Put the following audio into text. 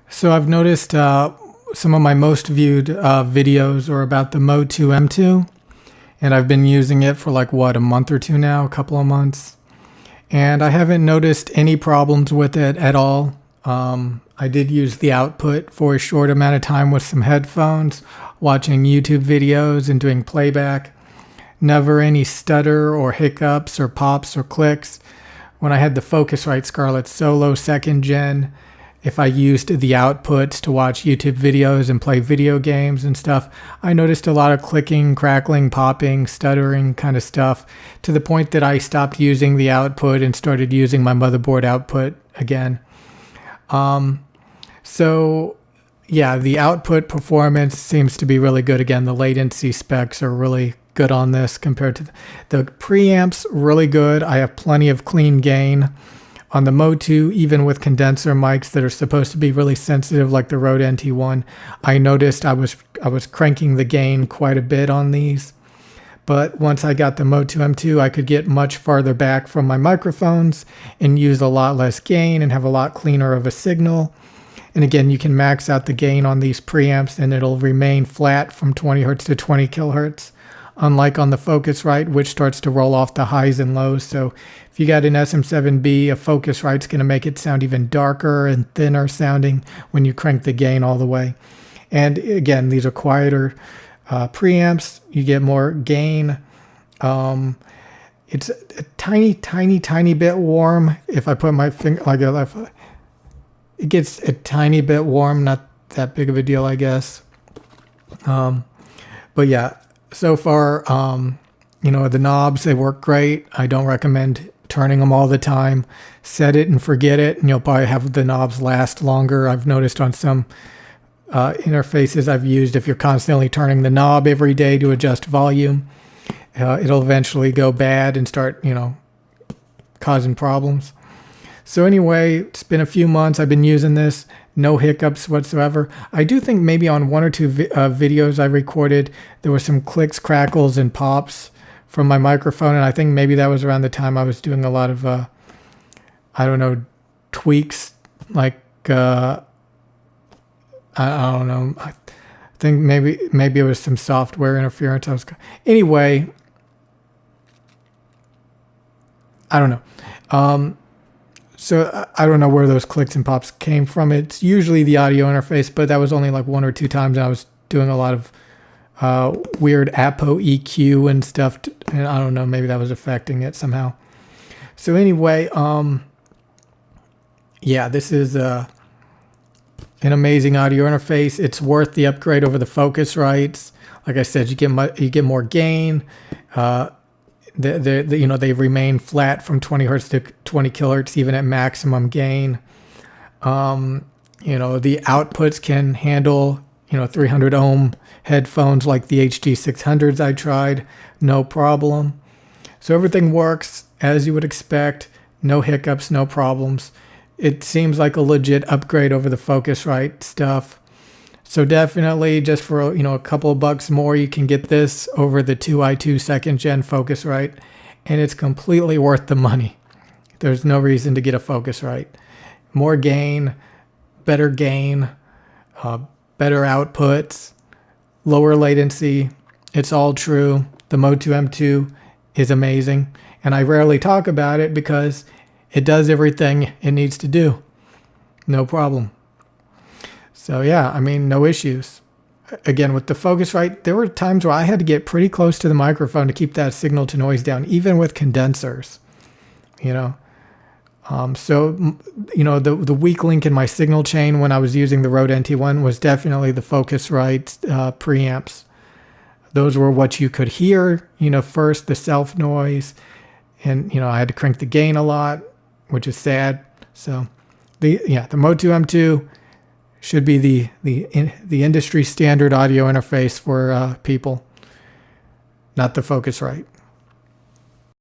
So I've noticed some of my most viewed videos are about the Motu M2, and I've been using it for like what, a month or two now, a couple of months, and I haven't noticed any problems with it at all. I did use the output for a short amount of time with some headphones, watching YouTube videos and doing playback. Never any stutter or hiccups or pops or clicks. When I had the Focusrite Scarlett Solo 2nd Gen, if I used the outputs to watch YouTube videos and play video games and stuff, I noticed a lot of clicking, crackling, popping, stuttering kind of stuff, to the point that I stopped using the output and started using my motherboard output again. So yeah, the output performance seems to be really good. Again, the latency specs are really good on this compared to the preamps. Really good. I have plenty of clean gain on the Motu, even with condenser mics that are supposed to be really sensitive, like the Rode NT1. I noticed I was cranking the gain quite a bit on these. But once I got the Motu M2, I could get much farther back from my microphones and use a lot less gain and have a lot cleaner of a signal. And again, you can max out the gain on these preamps and it'll remain flat from 20 hertz to 20 kilohertz. Unlike on the Focusrite, which starts to roll off the highs and lows. So if you got an SM7B, a Focusrite's going to make it sound even darker and thinner sounding when you crank the gain all the way. And again, these are quieter preamps. You get more gain. It's a tiny bit warm. If I put my finger like it gets a tiny bit warm, not that big of a deal, I guess. But yeah, so far, the knobs, they work great. I don't recommend turning them all the time. Set it and forget it, and you'll probably have the knobs last longer. I've noticed on some interfaces I've used, if you're constantly turning the knob every day to adjust volume, it'll eventually go bad and start, causing problems. So anyway, it's been a few months. I've been using this. No hiccups whatsoever. I do think maybe on one or two videos I recorded, there were some clicks, crackles, and pops from my microphone. And I think maybe that was around the time I was doing a lot of, tweaks. Like, I don't know. I think maybe it was some software interference. Anyway, I don't know. So I don't know where those clicks and pops came from. It's usually the audio interface, but that was only like one or two times. And I was doing a lot of weird APO EQ and stuff. And I don't know, maybe that was affecting it somehow. So anyway, yeah, this is an amazing audio interface. It's worth the upgrade over the Focusrites. Like I said, you get more gain. They remain flat from 20 hertz to 20 kilohertz, even at maximum gain. The outputs can handle, 300 ohm headphones like the HD600s I tried, no problem. So everything works as you would expect, no hiccups, no problems. It seems like a legit upgrade over the Focusrite stuff. So definitely, just for a couple of bucks more, you can get this over the 2i2 2nd Gen Focusrite, and it's completely worth the money. There's no reason to get a Focusrite. More gain, better outputs, lower latency. It's all true. The Motu M2 is amazing, and I rarely talk about it because it does everything it needs to do. No problem. So yeah, no issues. Again, with the Focusrite, there were times where I had to get pretty close to the microphone to keep that signal to noise down, even with condensers. The weak link in my signal chain when I was using the Rode NT1 was definitely the Focusrite preamps. Those were what you could hear, first the self noise, and I had to crank the gain a lot, which is sad. So the Motu M2 should be the industry standard audio interface for people, not the Focusrite.